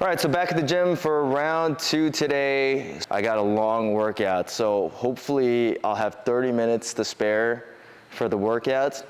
All right, so back at the gym for round 2 today. I got a long workout, so hopefully I'll have 30 minutes to spare for the workout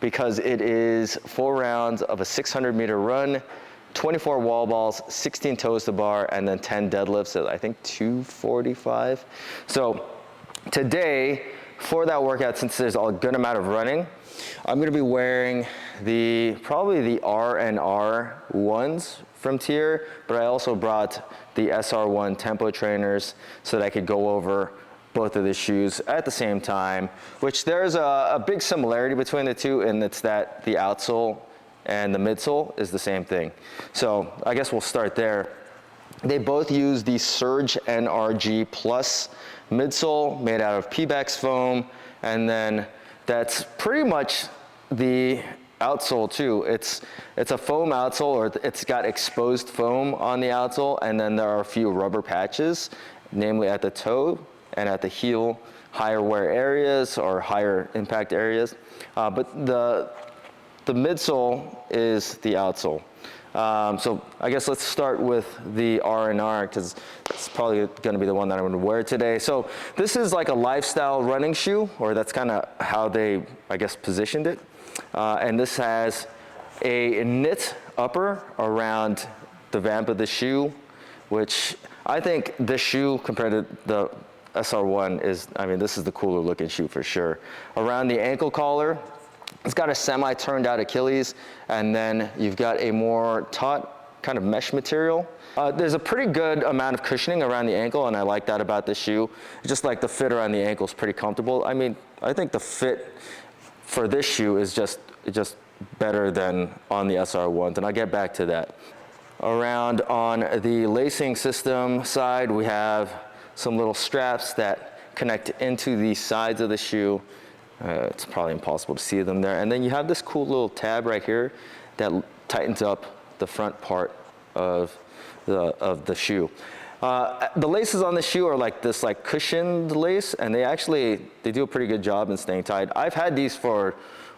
because it is 4 rounds of a 600-meter run, 24 wall balls, 16 toes to bar, and then 10 deadlifts at I think 245. So today, for that workout, since there's a good amount of running, I'm gonna be wearing probably the RNR-1s from TYR, but I also brought the SR-1 tempo trainers so that I could go over both of the shoes at the same time, which there's a big similarity between the two, and it's that the outsole and the midsole is the same thing. So I guess we'll start there. They both use the Surge NRG Plus midsole made out of Pebax foam, and then that's pretty much the outsole too. It's a foam outsole, or it's got exposed foam on the outsole, and then there are a few rubber patches, namely at the toe and at the heel, higher wear areas or higher impact areas. But the midsole is the outsole. So I guess let's start with the RNR because it's probably going to be the one that I'm going to wear today. So this is like a lifestyle running shoe, or that's kind of how they, I guess, positioned it. And this has a knit upper around the vamp of the shoe, which I think this shoe compared to the SR-1 is, I mean, this is the cooler looking shoe for sure. Around the ankle collar, it's got a semi-turned out Achilles, and then you've got a more taut kind of mesh material. There's a pretty good amount of cushioning around the ankle, and I like that about this shoe. Just like the fit around the ankle is pretty comfortable. I mean, I think the fit for this shoe is just better than on the SR-1s, and I'll get back to that. Around on the lacing system side, we have some little straps that connect into the sides of the shoe. It's probably impossible to see them there. And then you have this cool little tab right here that tightens up the front part of the shoe. The laces on the shoe are like this cushioned lace, and they do a pretty good job in staying tight. I've had these for a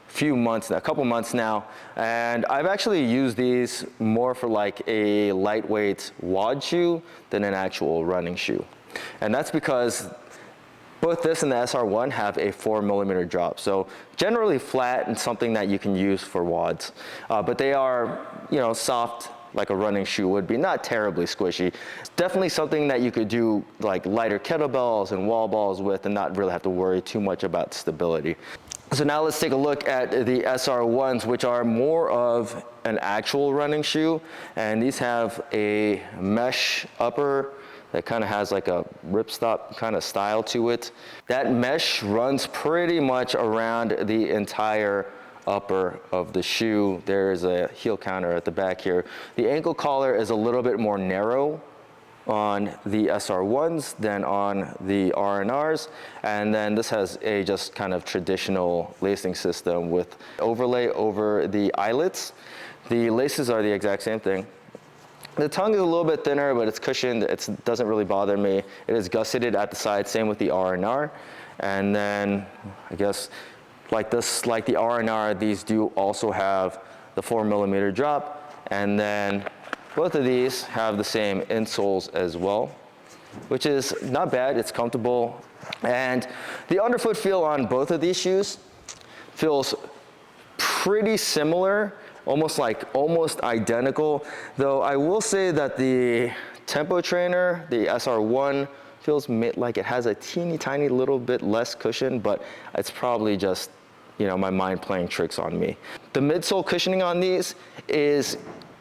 few months now, a couple months now, and I've actually used these more for like a lightweight WOD shoe than an actual running shoe. And that's because both this and the SR-1 have a 4mm drop. So generally flat and something that you can use for WODs. But they are, soft like a running shoe would be, not terribly squishy. It's definitely something that you could do like lighter kettlebells and wall balls with and not really have to worry too much about stability. So now let's take a look at the SR-1s, which are more of an actual running shoe. And these have a mesh upper that kind of has like a ripstop kind of style to it. That mesh runs pretty much around the entire upper of the shoe. There's a heel counter at the back here. The ankle collar is a little bit more narrow on the SR-1s than on the RNRs, and then this has a just kind of traditional lacing system with overlay over the eyelets. The laces are the exact same thing. The tongue is a little bit thinner, but it's cushioned. It doesn't really bother me. It is gusseted at the side, same with the RNR. And then I guess like the RNR, these do also have the 4mm drop. And then both of these have the same insoles as well, which is not bad. It's comfortable. And the underfoot feel on both of these shoes feels pretty similar, almost identical. Though I will say that the tempo trainer, the SR-1, feels like it has a teeny tiny little bit less cushion, but it's probably just, my mind playing tricks on me. The midsole cushioning on these is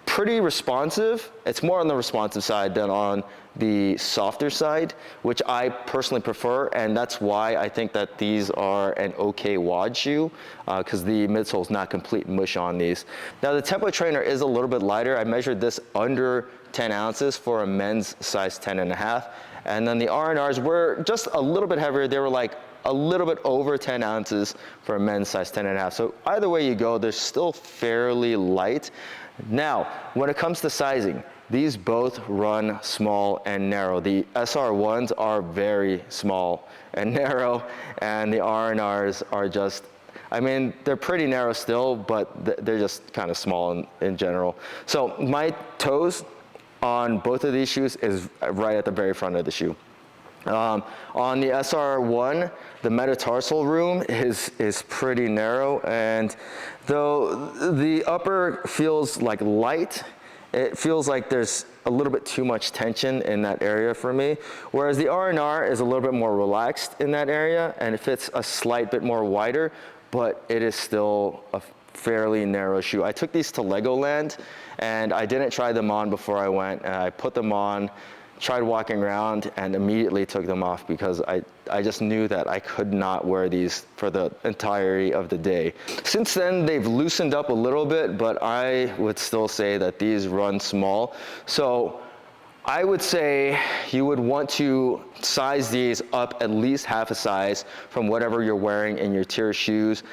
pretty responsive. It's more on the responsive side than on the softer side, which I personally prefer, and that's why I think that these are an okay WOD shoe, because the midsole is not complete mush on these. Now the tempo trainer is a little bit lighter. I measured this under 10 ounces for a men's size 10.5, and then the RNRs were just a little bit heavier. They were like a little bit over 10 ounces for a men's size 10.5. So either way you go, they're still fairly light. Now, when it comes to sizing, these both run small and narrow. The SR-1s are very small and narrow, and the RNRs are just, they're pretty narrow still, but they're just kind of small in general. So my toes on both of these shoes is right at the very front of the shoe. On the SR-1, the metatarsal room is pretty narrow, and though the upper feels like light, it feels like there's a little bit too much tension in that area for me, whereas the RNR is a little bit more relaxed in that area, and it fits a slight bit more wider, but it is still a fairly narrow shoe. I took these to Legoland, and I didn't try them on before I went, and I put them on, tried walking around, and immediately took them off because I just knew that I could not wear these for the entirety of the day. Since then, they've loosened up a little bit, but I would still say that these run small. So I would say you would want to size these up at least half a size from whatever you're wearing in your TYR shoes,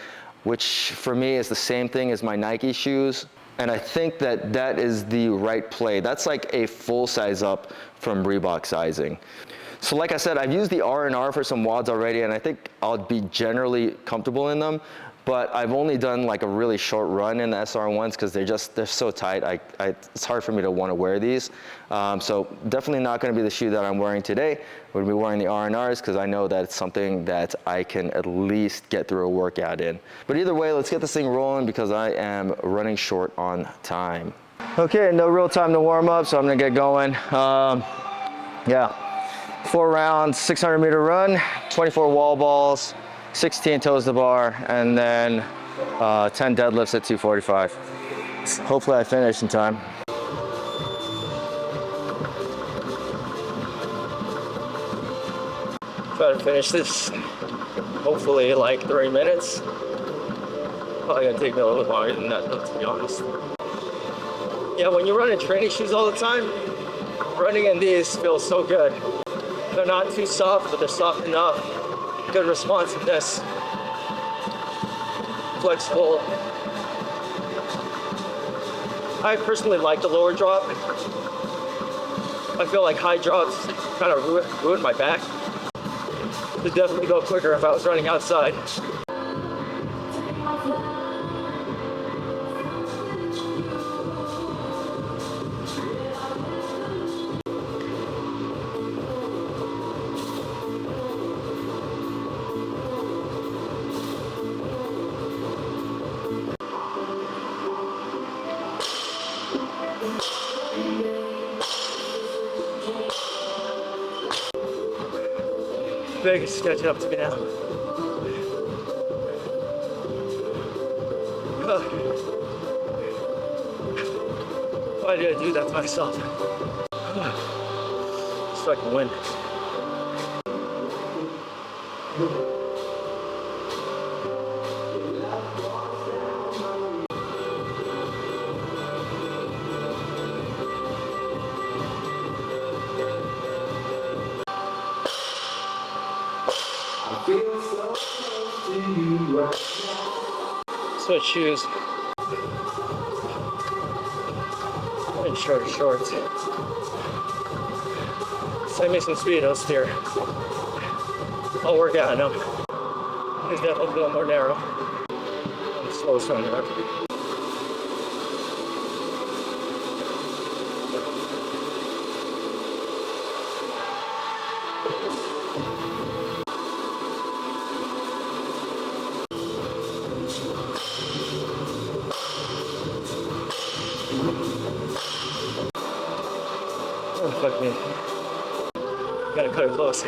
which for me is the same thing as my Nike shoes. And I think that that is the right play. That's like a full size up from Reebok sizing. So like I said, I've used the RNR for some WODs already, and I think I'll be generally comfortable in them. But I've only done like a really short run in the SR-1s because they're so tight. It's hard for me to want to wear these. So definitely not going to be the shoe that I'm wearing today. I'm going to be wearing the RNRs because I know that it's something that I can at least get through a workout in. But either way, let's get this thing rolling because I am running short on time. Okay, no real time to warm up, so I'm going to get going. Yeah, 4 rounds, 600 meter run, 24 wall balls, 16 toes to bar, and then 10 deadlifts at 245. Hopefully I finish in time. Try to finish this, hopefully like 3 minutes. Probably gonna take me a little bit longer than that though, to be honest. Yeah, when you run in training shoes all the time, running in these feels so good. They're not too soft, but they're soft enough. Good responsiveness, flexible. I personally like the lower drop. I feel like high drops kind of ruin my back. It'd definitely go quicker if I was running outside. Vegas is catching up to me now. Why did I do that to myself? Just fucking win. Switch shoes and shorter shorts. Send me some Speedos here. I'll work out in them. It's definitely a little more narrow. I'm slow running up. Oh, fuck me. Gotta cut it close.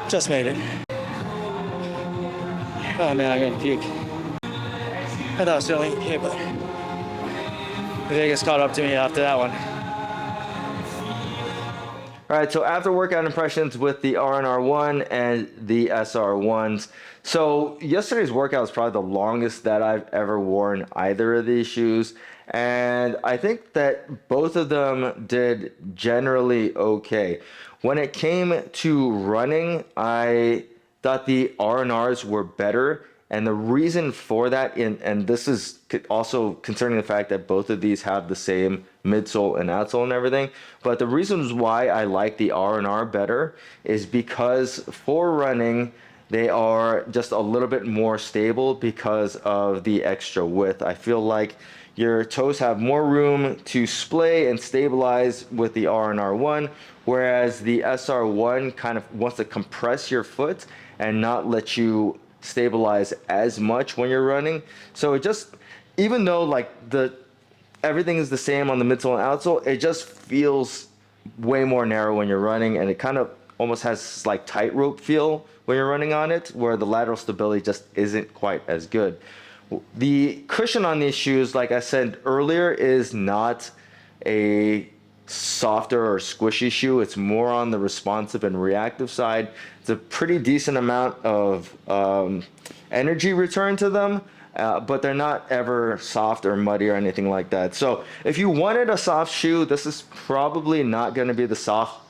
Just made it. Oh man, I'm gonna puke. I thought I was feeling okay, but Vegas caught up to me after that one. All right, so after workout impressions with the RNR-1 and the SR-1s. So yesterday's workout was probably the longest that I've ever worn either of these shoes. And I think that both of them did generally okay. When it came to running, I thought the RNRs were better. And the reason for that, and this is also concerning the fact that both of these have the same midsole and outsole and everything, but the reasons why I like the RNR better is because for running, they are just a little bit more stable because of the extra width. I feel like your toes have more room to splay and stabilize with the RNR-1, whereas the SR-1 kind of wants to compress your foot and not let you stabilize as much when you're running. So it just, even though like everything is the same on the midsole and outsole, it just feels way more narrow when you're running, and it kind of almost has like tightrope feel when you're running on it, where the lateral stability just isn't quite as good. The cushion on these shoes, like I said earlier, is not a softer or squishy shoe. It's more on the responsive and reactive side. It's a pretty decent amount of energy return to them, but they're not ever soft or muddy or anything like that. So if you wanted a soft shoe, this is probably not going to be the soft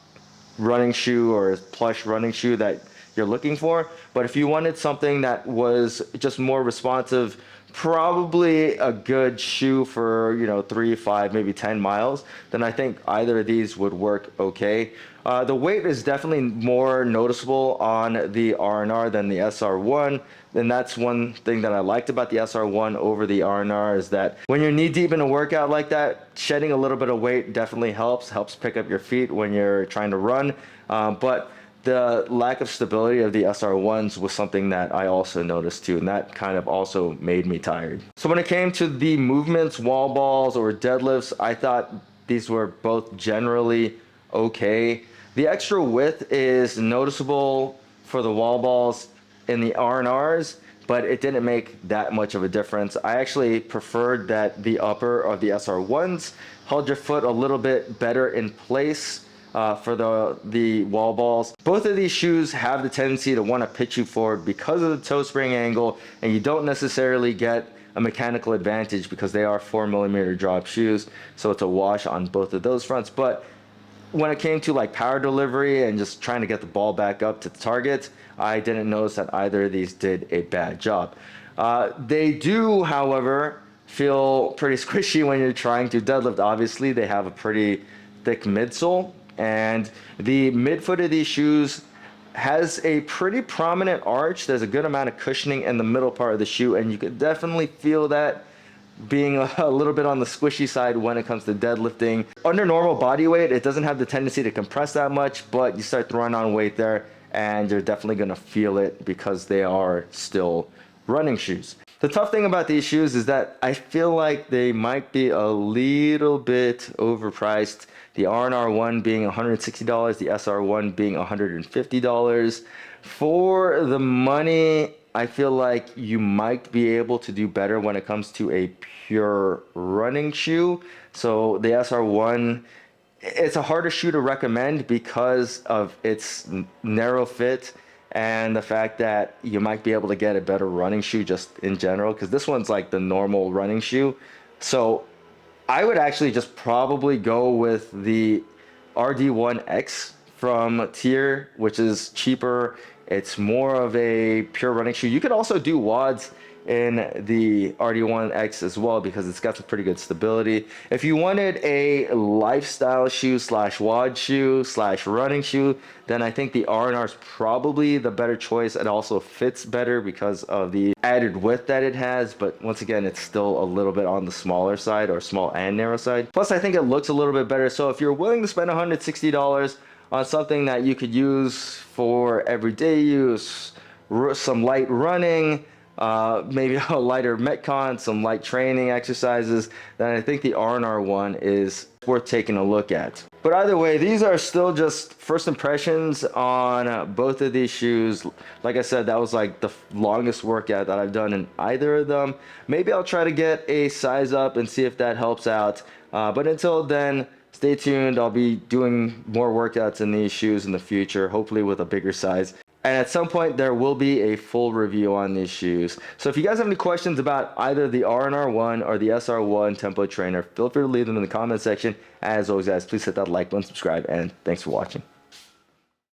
running shoe or plush running shoe that you're looking for. But if you wanted something that was just more responsive, probably a good shoe for 3, 5, maybe 10 miles, then I think either of these would work okay. The weight is definitely more noticeable on the RNR than the SR-1. And that's one thing that I liked about the SR-1 over the RNR, is that when you're knee deep in a workout like that, shedding a little bit of weight definitely helps pick up your feet when you're trying to run. But the lack of stability of the SR-1s was something that I also noticed too, and that kind of also made me tired. So when it came to the movements, wall balls or deadlifts, I thought these were both generally okay. The extra width is noticeable for the wall balls in the RNRs, but it didn't make that much of a difference. I actually preferred that the upper of the SR-1s held your foot a little bit better in place for the wall balls. Both of these shoes have the tendency to want to pitch you forward because of the toe spring angle, and you don't necessarily get a mechanical advantage because they are 4mm drop shoes, so it's a wash on both of those fronts. But when it came to like power delivery and just trying to get the ball back up to the target, I didn't notice that either of these did a bad job. They do, however, feel pretty squishy when you're trying to deadlift. Obviously, they have a pretty thick midsole, and the midfoot of these shoes has a pretty prominent arch. There's a good amount of cushioning in the middle part of the shoe, and you could definitely feel that being a little bit on the squishy side when it comes to deadlifting. Under normal body weight, it doesn't have the tendency to compress that much, but you start throwing on weight there and you're definitely gonna feel it because they are still running shoes. The tough thing about these shoes is that I feel like they might be a little bit overpriced. The RNR-1 being $160, the SR-1 being $150. For the money, I feel like you might be able to do better when it comes to a pure running shoe. So the SR-1, it's a harder shoe to recommend because of its narrow fit and the fact that you might be able to get a better running shoe just in general, because this one's like the normal running shoe. So I would actually just probably go with the RD1X from TYR, which is cheaper. It's more of a pure running shoe. You could also do WODs in the RD1X as well because it's got some pretty good stability. If you wanted a lifestyle shoe slash WOD shoe slash running shoe, then I think the RNR is probably the better choice. It also fits better because of the added width that it has, but once again, it's still a little bit on the smaller side, or small and narrow side. Plus, I think it looks a little bit better. So if you're willing to spend $160 on something that you could use for everyday use, some light running, maybe a lighter Metcon, some light training exercises, then I think the RNR-1 is worth taking a look at. But either way, these are still just first impressions on both of these shoes. Like I said, that was like the longest workout that I've done in either of them. Maybe I'll try to get a size up and see if that helps out. But until then, stay tuned. I'll be doing more workouts in these shoes in the future, hopefully with a bigger size. And at some point, there will be a full review on these shoes. So if you guys have any questions about either the RNR-1 or the SR-1 tempo trainer, feel free to leave them in the comment section. As always, guys, please hit that like button, subscribe, and thanks for watching.